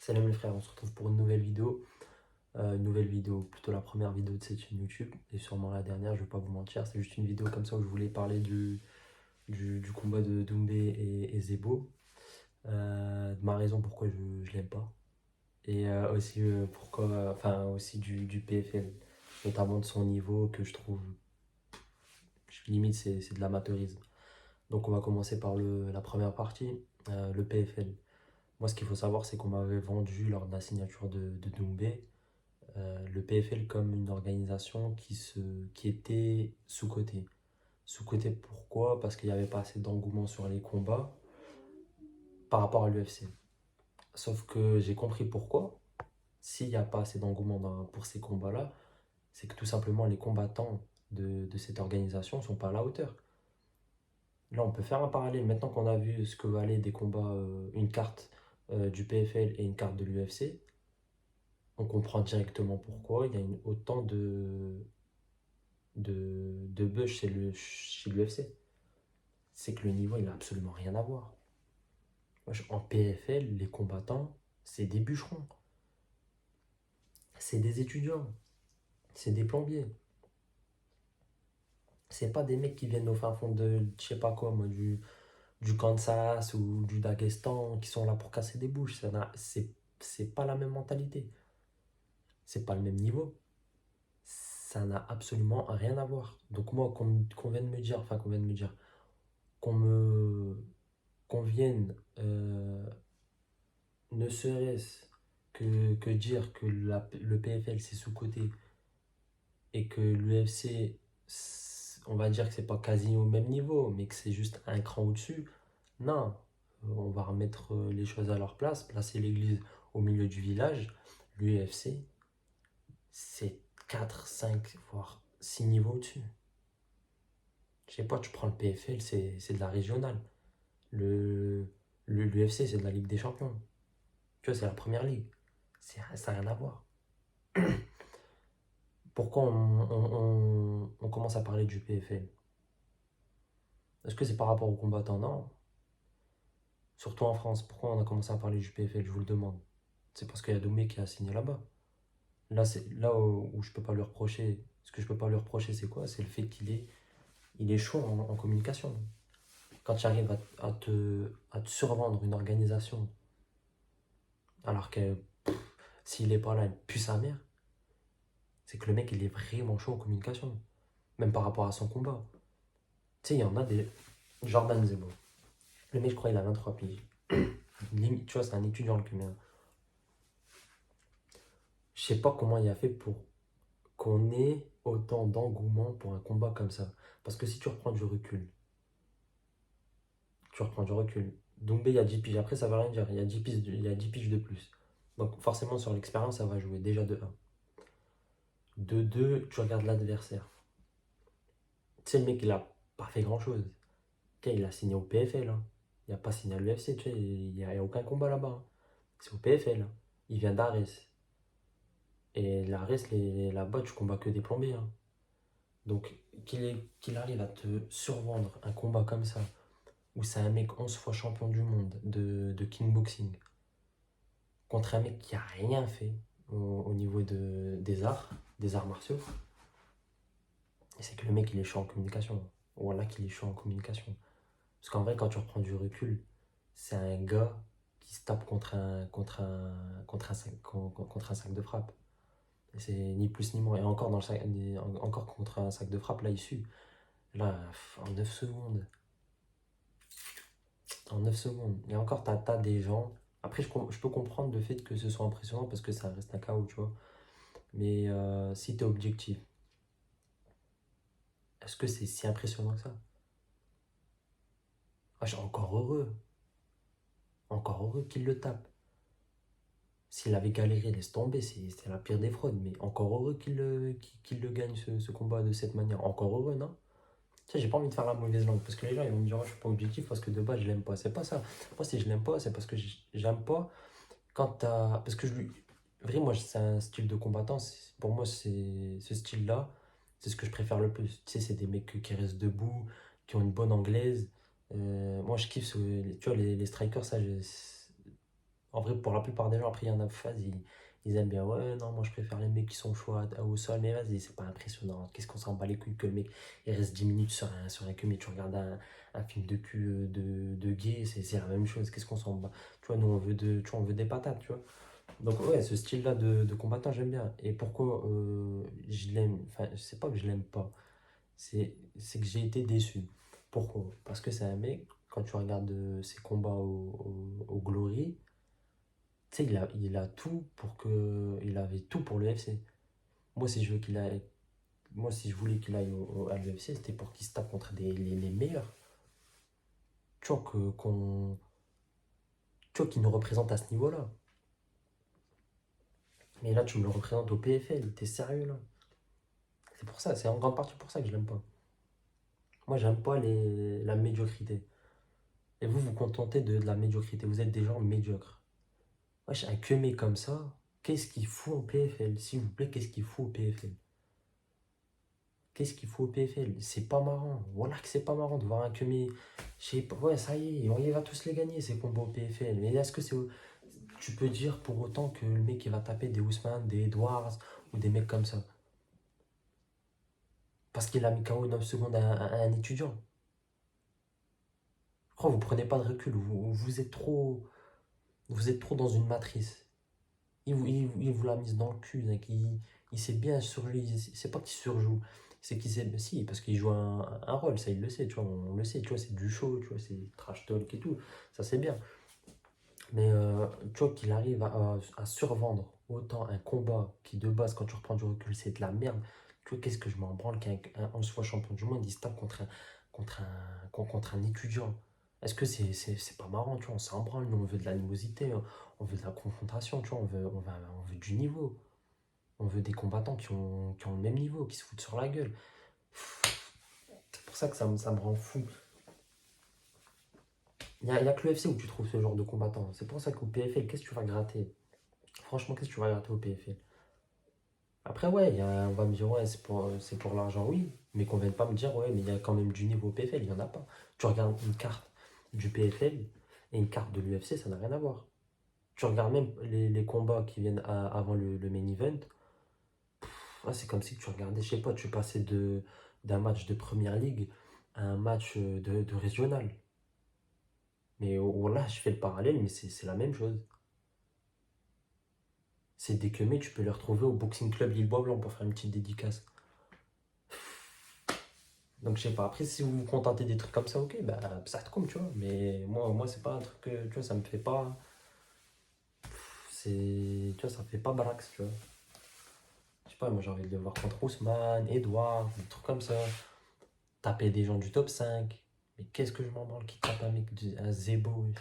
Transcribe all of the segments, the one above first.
Salut mes frères, on se retrouve pour une nouvelle vidéo. Plutôt la première vidéo de cette chaîne YouTube et sûrement la dernière, je vais pas vous mentir. C'est juste une vidéo comme ça où je voulais parler du combat de Doumbé et Zebo, de ma raison pourquoi je l'aime pas. Et aussi pourquoi, enfin aussi du PFL, notamment de son niveau que je trouve limite c'est de l'amateurisme. Donc on va commencer par la première partie, le PFL. Moi ce qu'il faut savoir c'est qu'on m'avait vendu lors de la signature de Doumbé le PFL comme une organisation qui était sous-cotée. Sous-cotée pourquoi? Parce qu'il n'y avait pas assez d'engouement sur les combats par rapport à l'UFC. Sauf que j'ai compris pourquoi. S'il n'y a pas assez d'engouement pour ces combats-là, c'est que tout simplement les combattants de cette organisation ne sont pas à la hauteur. Là, on peut faire un parallèle. Maintenant qu'on a vu ce que valaient des combats, une carte du PFL et une carte de l'UFC, on comprend directement pourquoi il y a autant de buzz chez l'UFC. C'est que le niveau, il n'a absolument rien à voir. En PFL, les combattants, c'est des bûcherons, c'est des étudiants, c'est des plombiers. C'est pas des mecs qui viennent au fin fond de, je sais pas quoi, moi, du Kansas ou du Daghestan, qui sont là pour casser des bouches. C'est pas la même mentalité. C'est pas le même niveau. Ça n'a absolument rien à voir. Donc moi, qu'on vienne me dire, enfin qu'on vienne me dire, qu'on me qu'on vienne ne serait-ce que dire que le PFL c'est sous-coté et que l'UFC, on va dire que c'est pas quasi au même niveau, mais que c'est juste un cran au-dessus, non. On va remettre les choses à leur place, placer l'église au milieu du village. L'UFC, c'est 4 5 voire 6 niveaux au-dessus. Je sais pas, tu prends le PFL, c'est de la régionale. Le, L'UFC, c'est de la Ligue des Champions. Tu vois, c'est la première ligue. Ça n'a rien à voir. Pourquoi on commence à parler du PFL? Est-ce que c'est par rapport aux combattants? Non. Surtout en France. Pourquoi on a commencé à parler du PFL? Je vous le demande. C'est parce qu'il y a Doumé qui a signé là-bas. Là, c'est là où je peux pas lui reprocher. Ce que je peux pas lui reprocher, c'est quoi? C'est le fait il est chaud en communication. Quand tu arrives à te survendre une organisation, alors que s'il est pas là, il pue sa mère, c'est que le mec, il est vraiment chaud en communication. Même par rapport à son combat. Tu sais, il y en a des. Jordan Zebo. Le mec, je crois, il a 23 piges. Limite, tu vois, c'est un étudiant le cumul. Je sais pas comment il a fait pour qu'on ait autant d'engouement pour un combat comme ça. Parce que si tu reprends du recul, tu reprends du recul. Doumbé, il y a 10 piges. Après, ça veut rien dire. Il y a 10 piges de plus. Donc, forcément, sur l'expérience, ça va jouer. Déjà de un. De 2, tu regardes l'adversaire. Tu sais, le mec, il a pas fait grand-chose. Ok, il a signé au PFL. Hein. Il n'a pas signé à l'UFC. Tu sais, il n'y a aucun combat là-bas. Hein. C'est au PFL. Hein. Il vient d'Ares. Et l'Ares, là-bas, tu combats que des plombiers. Hein. Donc, qu'il arrive à te survendre un combat comme ça, où c'est un mec 11 fois champion du monde de kickboxing, contre un mec qui a rien fait au niveau des arts martiaux, et c'est que le mec il est chaud en communication. Voilà qu'il est chaud en communication. Parce qu'en vrai, quand tu reprends du recul, c'est un gars qui se tape contre un sac de frappe. Et c'est ni plus ni moins. Et encore, encore contre un sac de frappe, là, issu. Là, en 9 secondes. En 9 secondes. Et encore, t'as des gens. Après, je peux comprendre le fait que ce soit impressionnant parce que ça reste un chaos, tu vois. Mais si t'es objectif, est-ce que c'est si impressionnant que ça? Ah, je suis encore heureux. Encore heureux qu'il le tape. S'il avait galéré, laisse tomber, c'est la pire des fraudes. Mais encore heureux qu'il le gagne, ce combat de cette manière. Encore heureux, non? Tu sais, j'ai pas envie de faire la mauvaise langue parce que les gens ils vont me dire, oh, je suis pas objectif parce que de base je l'aime pas. C'est pas ça. Moi, si je l'aime pas, c'est parce que j'aime pas quand t'as. Parce que je lui. Vrai, moi, c'est un style de combattant. Pour moi, c'est ce style-là, c'est ce que je préfère le plus. Tu sais, c'est des mecs qui restent debout, qui ont une bonne anglaise. Moi, je kiffe, tu vois, les strikers, ça, En vrai, pour la plupart des gens, après, il y en a phase, ils aiment bien. Ouais, non, moi je préfère les mecs qui sont chauds au sol, mais vas-y, c'est pas impressionnant. Qu'est-ce qu'on s'en bat les couilles que le mec il reste 10 minutes sur un cul, mais tu regardes un film de cul de gay, c'est la même chose. Qu'est-ce qu'on s'en bat? Tu vois, nous tu vois, on veut des patates, tu vois. Donc, ouais, ce style-là de combattant, j'aime bien. Et pourquoi je l'aime? Enfin, c'est pas que je l'aime pas, c'est que j'ai été déçu. Pourquoi? Parce que c'est un mec, quand tu regardes ses combats au Glory, tu sais, il a tout pour que. Il avait tout pour l'UFC. Moi, si je veux qu'il aille. Moi, si je voulais qu'il aille à l'UFC, c'était pour qu'il se tape contre les meilleurs. Tu vois, tu vois, qu'il nous représente à ce niveau-là. Mais là, tu me le représentes au PFL. T'es sérieux, là? C'est pour ça, c'est en grande partie pour ça que je l'aime pas. Moi, j'aime pas la médiocrité. Et vous, vous contentez de la médiocrité. Vous êtes des gens médiocres. Wesh, un Kemé comme ça, qu'est-ce qu'il fout en PFL? S'il vous plaît, qu'est-ce qu'il fout au PFL? Qu'est-ce qu'il faut au PFL? C'est pas marrant. Voilà que c'est pas marrant de voir un Kemé. Je sais pas, ouais, ça y est, il va tous les gagner ces combos au PFL. Mais est-ce que c'est. Tu peux dire pour autant que le mec il va taper des Ousmane, des Edwards ou des mecs comme ça? Parce qu'il a mis KO 9 secondes à un étudiant. Je crois que vous prenez pas de recul. Vous êtes trop dans une matrice. Il vous l'a mise dans le cul, mec. Il sait bien surjouer. C'est pas qu'il surjoue. C'est qu'il sait. Si, parce qu'il joue un rôle, ça il le sait, tu vois. On le sait, tu vois, c'est du show, tu vois, c'est trash talk et tout. Ça c'est bien. Mais tu vois qu'il arrive à survendre autant un combat qui de base, quand tu reprends du recul, c'est de la merde. Tu vois, qu'est-ce que je m'en branle qu'un 11 fois champion du monde, il se tape contre un étudiant. Est-ce que c'est pas marrant, tu vois, on s'en branle, nous on veut de l'animosité, on veut de la confrontation, tu vois, on veut du niveau. On veut des combattants qui ont le même niveau, qui se foutent sur la gueule. C'est pour ça que ça me rend fou. Il y a que l'UFC où tu trouves ce genre de combattant. C'est pour ça qu'au PFL, qu'est-ce que tu vas gratter? Franchement, qu'est-ce que tu vas gratter au PFL? Après, ouais, on va me dire, ouais, c'est pour l'argent, oui. Mais qu'on vienne pas me dire, ouais, mais il y a quand même du niveau au PFL, il n'y en a pas. Tu regardes une carte du PFL et une carte de l'UFC, ça n'a rien à voir. Tu regardes même les combats qui viennent avant le main event. Ouais, c'est comme si tu regardais, je sais pas, tu passais d'un match de première ligue à un match de régional. Mais là, je fais le parallèle, mais c'est la même chose. C'est des queumés, tu peux les retrouver au Boxing Club Lille-Bois-Blanc pour faire une petite dédicace. Donc, je sais pas. Après, si vous vous contentez des trucs comme ça, ok, bah, ça te compte, tu vois. Mais moi c'est pas un truc que, tu vois, ça me fait pas. Tu vois, ça me fait pas brax, tu vois. Je sais pas, moi j'ai envie de le voir contre Ousmane, Edouard, des trucs comme ça. Taper des gens du top 5. Mais qu'est-ce que je m'en branle qui tape un mec, un Zebo?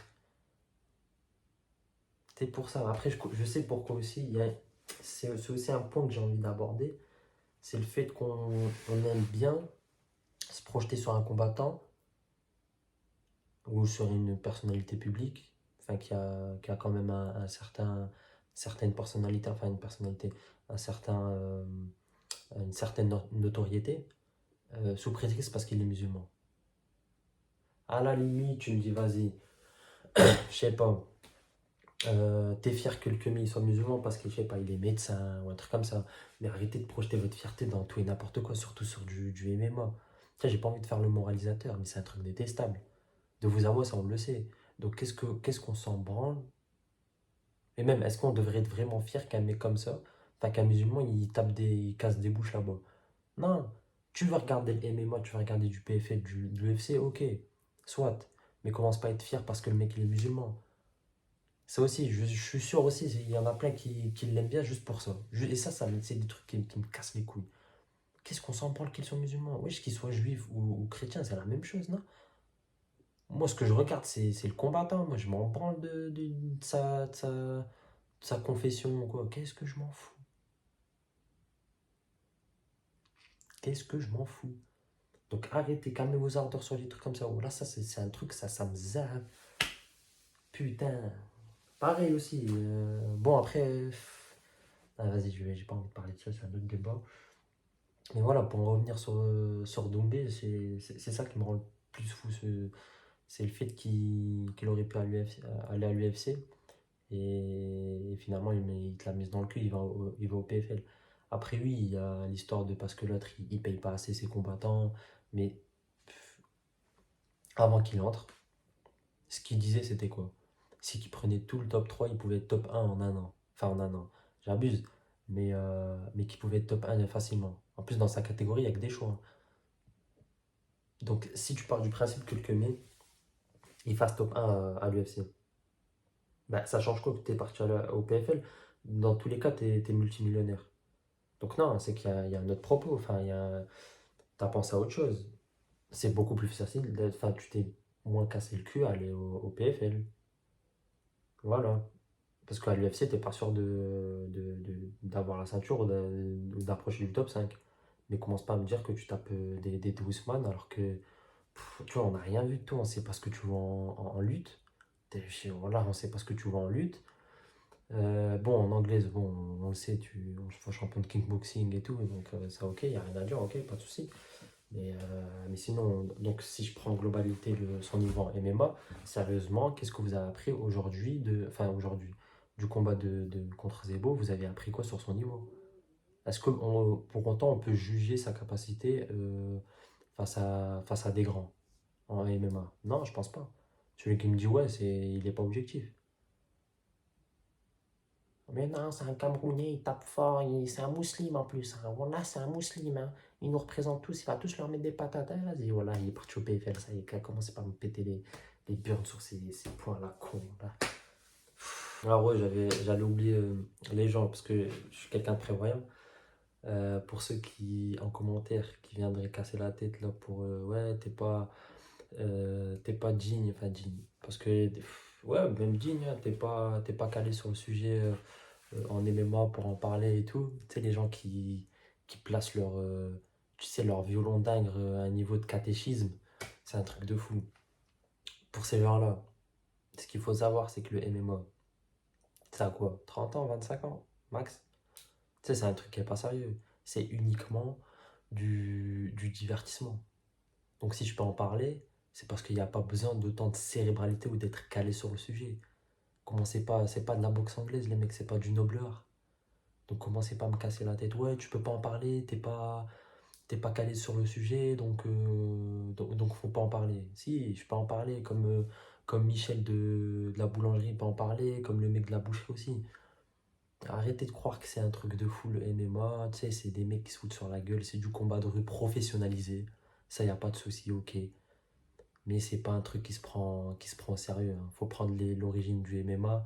C'est pour ça. Après, je sais pourquoi aussi. C'est aussi un point que j'ai envie d'aborder. C'est le fait qu'on aime bien se projeter sur un combattant ou sur une personnalité publique, enfin, qui a quand même certaine personnalité, enfin une personnalité, une certaine notoriété, sous prétexte parce qu'il est musulman. À la limite, tu me dis, vas-y, je sais pas, t'es fier que le Kemi soit musulman parce que, je sais pas, il est médecin ou un truc comme ça. Mais arrêtez de projeter votre fierté dans tout et n'importe quoi, surtout sur du MMA. Tu sais, j'ai pas envie de faire le moralisateur, mais c'est un truc détestable. De vous à moi, ça on le sait. Donc qu'est-ce qu'on s'en branle? Et même, est-ce qu'on devrait être vraiment fier qu'un mec comme ça, enfin qu'un musulman, il casse des bouches là-bas? Non. Tu veux regarder le MMA, tu veux regarder du PFL, de l'UFC, ok. Soit. Mais commence pas à être fier parce que le mec il est musulman. Ça aussi, je suis sûr aussi, il y en a plein qui l'aiment bien juste pour ça. Et c'est des trucs qui me cassent les couilles. Qu'est-ce qu'on s'en branle qu'ils sont musulmans? Wesh, qu'ils soient juifs ou chrétiens, c'est la même chose, non? Moi, ce que je regarde, c'est le combattant. Moi, je m'en branle de sa confession ou quoi. Qu'est-ce que je m'en fous? Qu'est-ce que je m'en fous? Donc arrêtez, calmez vos ardeurs sur les trucs comme ça. Oh, là, ça, c'est un truc, ça me zappe. Putain. Pareil aussi. Bon, après. Vas-y, j'ai pas envie de parler de ça, c'est un autre débat. Mais voilà, pour en revenir sur Doumbé, c'est ça qui me rend le plus fou. C'est le fait qu'il aurait pu aller à l'UFC. Et finalement, il te l'a mise dans le cul, il va au PFL. Après, oui, il y a l'histoire de parce que l'autre, il paye pas assez ses combattants. Mais avant qu'il entre, ce qu'il disait, c'était quoi? C'est qu'il prenait tout le top 3 il pouvait être top 1 en un an. Enfin, en un an. J'abuse. Mais qu'il pouvait être top 1 facilement. En plus, dans sa catégorie, il n'y a que des choix. Donc, si tu pars du principe que le Kemé, il fasse top 1 à l'UFC, bah, ça change quoi que tu es parti au PFL? Dans tous les cas, tu es multimillionnaire. Donc, non, c'est qu'il y a un autre propos. Enfin, t'as pensé à autre chose. C'est beaucoup plus facile. Enfin, tu t'es moins cassé le cul à aller au PFL. Voilà. Parce qu'à l'UFC, t'es pas sûr d'avoir la ceinture ou d'approcher du top 5. Mais commence pas à me dire que tu tapes des Ousmane alors que, tu vois, on n'a rien vu de toi. On sait pas ce que tu vois en lutte. Voilà, on sait pas ce que tu vois en lutte. Bon, en anglaise, bon, on le sait, on fais champion de kickboxing et tout, donc ça, ok, il n'y a rien à dire, ok, pas de souci. Mais sinon, donc si je prends en globalité son niveau en MMA, sérieusement, qu'est-ce que vous avez appris aujourd'hui enfin aujourd'hui, du combat contre Zebo, vous avez appris quoi sur son niveau? Est-ce que pour autant on peut juger sa capacité face à des grands en MMA? Non, je pense pas. Celui qui me dit ouais, il n'est pas objectif. Mais non, c'est un Camerounais, il tape fort, c'est un musulman en plus, hein. Voilà, c'est un musulman, hein. Il nous représente tous, il va tous leur mettre des patates. Hein, vas-y, voilà, il est parti au PFL, ça y est, il a commencé par me péter les burns sur ces points là, con. Là. Alors ouais, j'allais oublier les gens, parce que je suis quelqu'un de prévoyant. Pour ceux qui, en commentaire, qui viendraient casser la tête là pour ouais, t'es pas digne, enfin digne. Parce que, ouais, même digne, hein, t'es pas calé sur le sujet. En MMA pour en parler et tout. Tu sais, les gens qui placent tu sais, leur violon dingue à un niveau de catéchisme, c'est un truc de fou. Pour ces gens-là, ce qu'il faut savoir, c'est que le MMA, c'est à quoi? 30 ans, 25 ans, max? Tu sais, c'est un truc qui est pas sérieux. C'est uniquement du divertissement. Donc si je peux en parler, c'est parce qu'il n'y a pas besoin d'autant de cérébralité ou d'être calé sur le sujet. Comment c'est pas de la boxe anglaise, les mecs, c'est pas du noble art. Donc commencez pas à me casser la tête. Ouais, tu peux pas en parler, t'es pas calé sur le sujet, donc faut pas en parler. Si, je peux en parler, comme Michel de la boulangerie peut en parler, comme le mec de la boucherie aussi. Arrêtez de croire que c'est un truc de fou le MMA, tu sais, c'est des mecs qui se foutent sur la gueule, c'est du combat de rue professionnalisé. Ça, y a pas de souci, ok. Mais c'est pas un truc qui se prend au sérieux, hein. Faut prendre l'origine du MMA.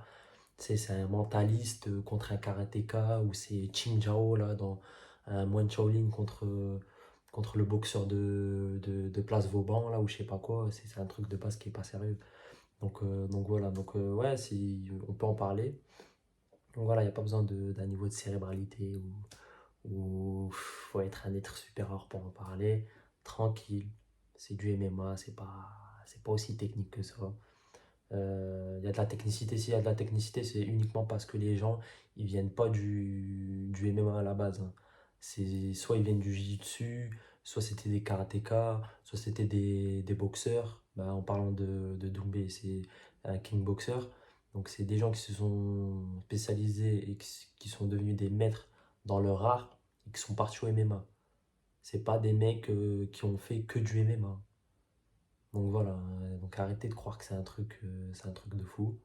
Tu sais, c'est un mentaliste contre un karatéka, ou c'est Qing Jiao là, dans un Muay Shaolin contre le boxeur de Place Vauban, là, ou je sais pas quoi. C'est un truc de base qui est pas sérieux. Donc voilà, ouais, on peut en parler. Donc voilà, il n'y a pas besoin d'un niveau de cérébralité ou faut être un être supérieur pour en parler. Tranquille, c'est du MMA, c'est pas aussi technique que ça. Il y a de la technicité, s'il y a de la technicité, c'est uniquement parce que les gens, ils viennent pas du MMA à la base, hein. Soit ils viennent du jiu-jitsu, soit c'était des karatékas, soit c'était des boxeurs. Bah, en parlant de Doumbé, c'est un kickboxer. Donc c'est des gens qui se sont spécialisés et qui sont devenus des maîtres dans leur art et qui sont partis au MMA. C'est pas des mecs qui ont fait que du MMA. Donc voilà, donc arrêtez de croire que c'est un truc de fou.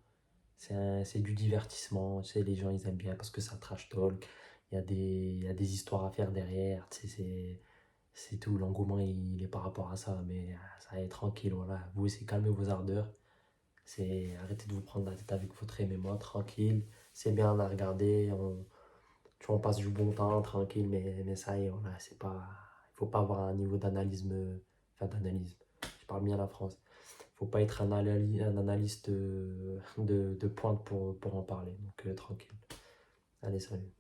C'est du divertissement, tu sais, les gens ils aiment bien parce que ça trash talk. Il y a des histoires à faire derrière, tu sais, c'est tout. L'engouement il est par rapport à ça, mais ça va être tranquille, voilà. Vous aussi, calmez vos ardeurs. Arrêtez de vous prendre la tête avec votre MMA, tranquille. C'est bien à regarder, tu vois, on passe du bon temps, tranquille, mais ça y est, voilà, il faut pas avoir un niveau d'analyse. Je parle bien la France. Faut pas être un analyste de pointe pour en parler. Donc tranquille. Allez, salut.